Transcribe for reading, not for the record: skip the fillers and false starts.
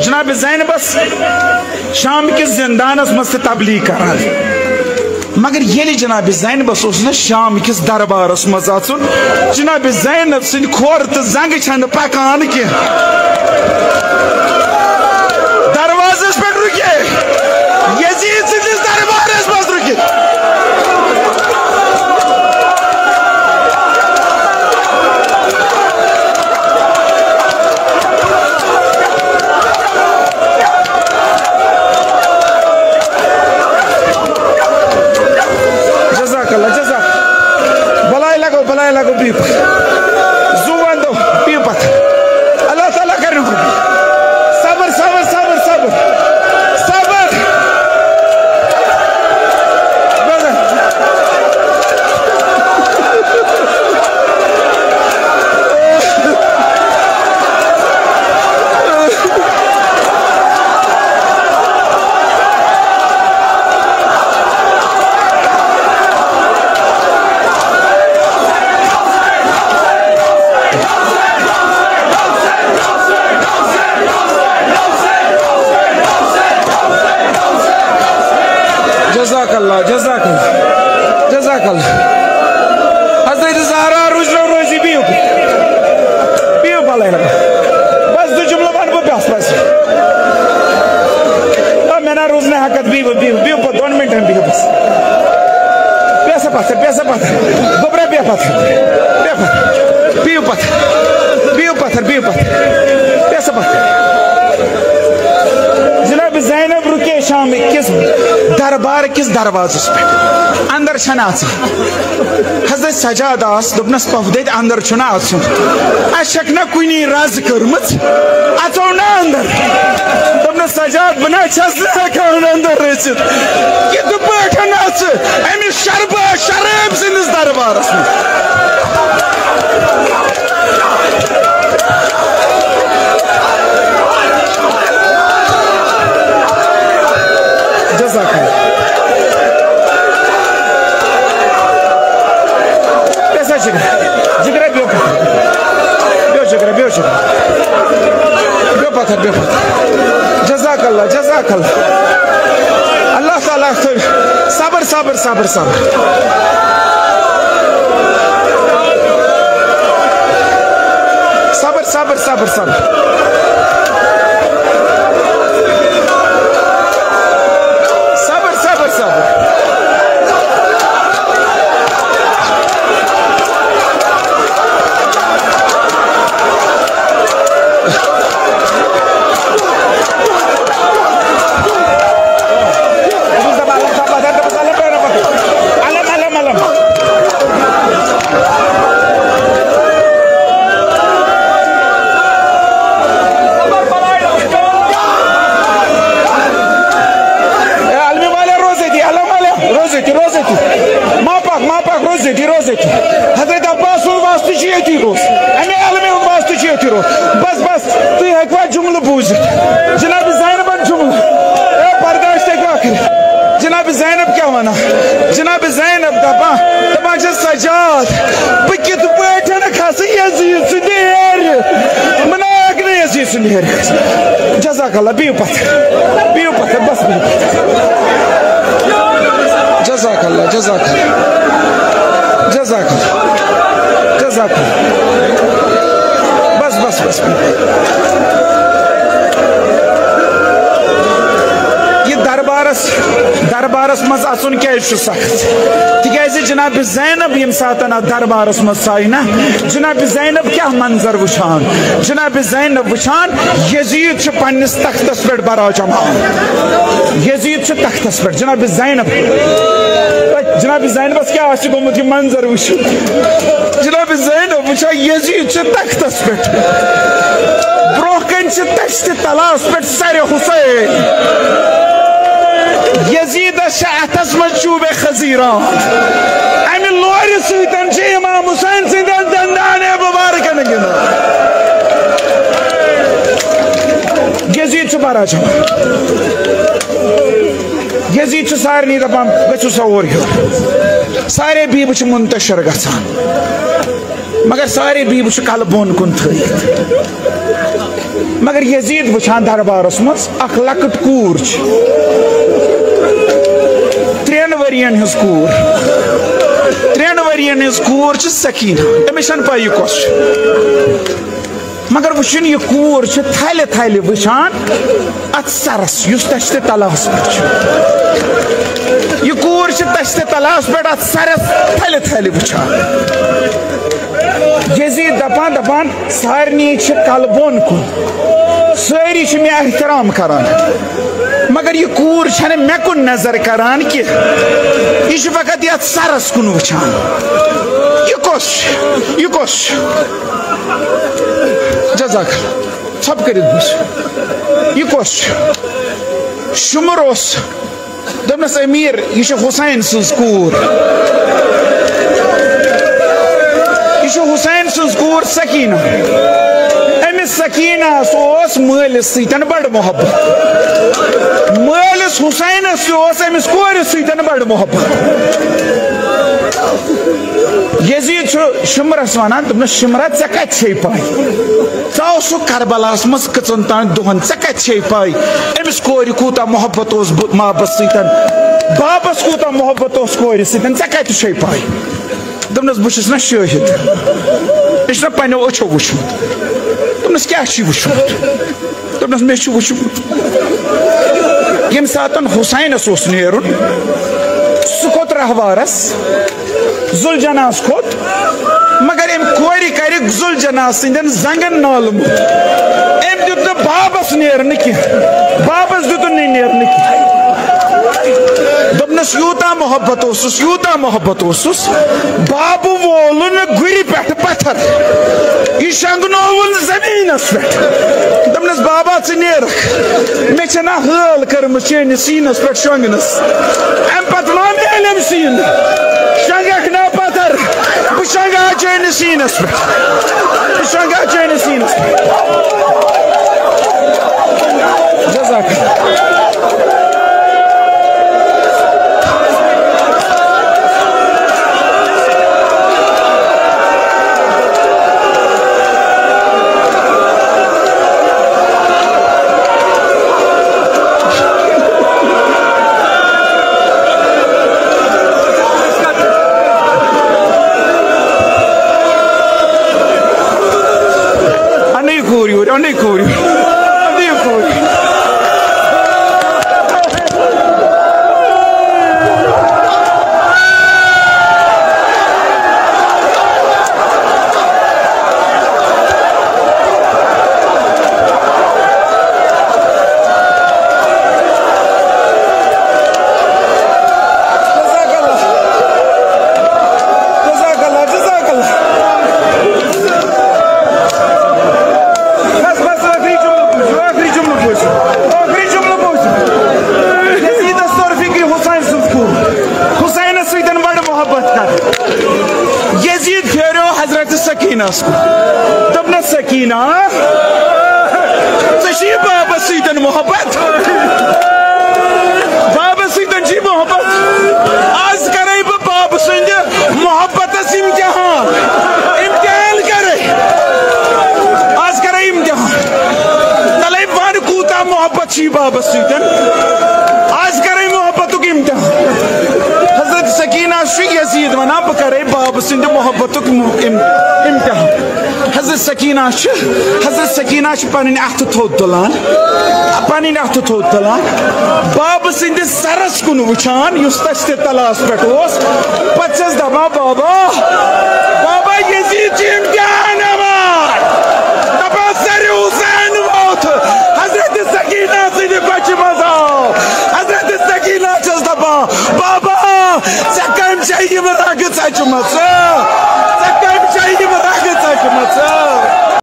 जनाब ज़ैनबस शाम किस जिंदानस मस तबलीग करान मगर ये जनाब ज़ैनबस शाम किस दरबारस मज अचुन जनाब ज़ैनब सिंद खोर तो जंग छन पकान कह दरवाजस पे रुके यजीद सिंदिस दरबारस मज रुके बलाई लगो पीप जुबान दो पीप अल्लाह ताला कर सबर सबर सबर सबर सबर जज़ाकल्लाह जज़ाकल्लाह जज़ाकल्लाह हज़रत ज़हरा रुजलो रोज़ी बियो बियो भलाई लगा बस दो जुमला बन बस बस अब मैंने रोज़ ने हकत बियो बियो बियो पर 2 मिनट हम बियो बस पैसा पत्थर गोबरा बियो पत्थर बियो पत्थर पैसा पत्थर जनाब ज़ैनब रुके शाम किस दरबार किस दरवाजस पे अंदर छना हजरत सजाद दोपनस पफद अंदर छुना अशक न कुनी रज कर्मच अचो ना अंदर दोपनस सजाद बना अंदर रचित कि अमिस शराब सिंदिस दरबारस जिगरा बियो पत्थर जज़ाकल्लाह जज़ाकल्लाह अल्लाह ताला सबर सबर सबर सबर सबर सबर सबर सबर हजरत अब्बास वास्तु बस बस तु हकवा जुमल बूझ जनाब ज़ैनब जुमल बर्दाश्त जनाब ज़ैनब क्या वना जनाब ज़ैनब दपा सजाद बह कित पे खस यजीद सुनेर मनाक न यजीद सुनेर जज़ाकल्लाह बियो पत्थर बस जज़ाकल्लाह जज़ाकल्लाह बस बस बस ये दरबारस मज अचुन क्या सख्त तिकाज जनाब ज़ैनब यम सातन दरबारस मज साई ना जनाब ज़ैनब क्या मंजर वुचान जनाब ज़ैनब वुचान यजीद पन्निस तख्तस पे बराजमान यजीद तख्तस पे जनाब ज़ैनबस क्या गोमुत यह मंजर वो जनाब ज़ैनब वो यजीद तख्तस पे ब्रोकन तश्त तलास पे सर हुसैन यजीद अतस मजूब खजीरा अमि लोर सतन इमाम हुसैन सिंदन दंदान मुबारकन गिन यजीद बराजमान यजीद सारे दपान गो सा और सारे बीब मुंतशर गसान मगर सारे बीब कल बोन कुन थ मगर यजीद वुचान दरबारस मज अख लकट कूर 3 वरियन हज कूर 3 वरियन हज कूर सकीना अमिस पाई कस मगर वुन यह कूर थल थल वुचान अत सरस तश्त तलास पे यह कूर तश्त तलास पे अत सरस थल थल वुचान यजीद दपान दपान सारनी कलबोन कुन सारी मे एहतराम करान मगर यह कूर मे कुन नजर करान कि यह फकत ये सरस कुन वुचान यह कस जजाक सब कर यह कस शुमर दस अमीर यह हुसैन सज कूर हुसैन सज कूर सकीना अमिस सकीना मालिस सतन बड़ मोहब्बत मालिस हुसैनस अमिस कोर सतन बड़ मोहब्बत यजीद शुमरस वनान दस शुमरा ऐ कत पाई ौ करबलास मज कचन तान दुहन ऐ कत पाई अमिस कोर कूता मोहब्बत माबस सतन बाबस कूता मोहब्बत कोर सतन ऐ कत पाई दस बहुत ना शाहिद यह पो अच्छो वुचमुत दस क्या वुचमुत दस मे वुचमुत यम सात हुसैनस नेरुन सह खोत रहवारस जुलजनास खोत मगर अम कोर कर जुलजनास सिंदन जंगन नालमुत अम दुत बाबस नेरन कह बाबस दुतन नेरन कह दपनस यूता मोहब्बत बाबू वोलन गुरी पे पत्थर यह शंगनोवुन जमीनस पे दपनस बाबा नेरख मे ना हाल कर्म चेन सीनस पे शंगनस अम पे मेलम सीन शंगक ना पत्थर बह शंगा चेन सीनस पे जजाक दपनस सकीना बाबस सतन मोहब्बत आज कर बाब सद मोहब्बत इम्तिहान करे आज कर इम्तिहान तले वन कूता मोहब्बत बाबस सतन आज कर मोहब्बत इम्तिहान हजरत सकीना यजीद वना बह करे बाब सद मोहब्बत इम्तिहान हजरत सकीना पन अथ थोद तुलान बाब सद सरस कुन वुचान तश्त तलास पे पे दपा बाबा यजीद इम्तिहान दपा सर हुसैन वोत हजरत सकीना सद बच मजा हजरत सकीना दपा बाबा कम चाहिए रग सचम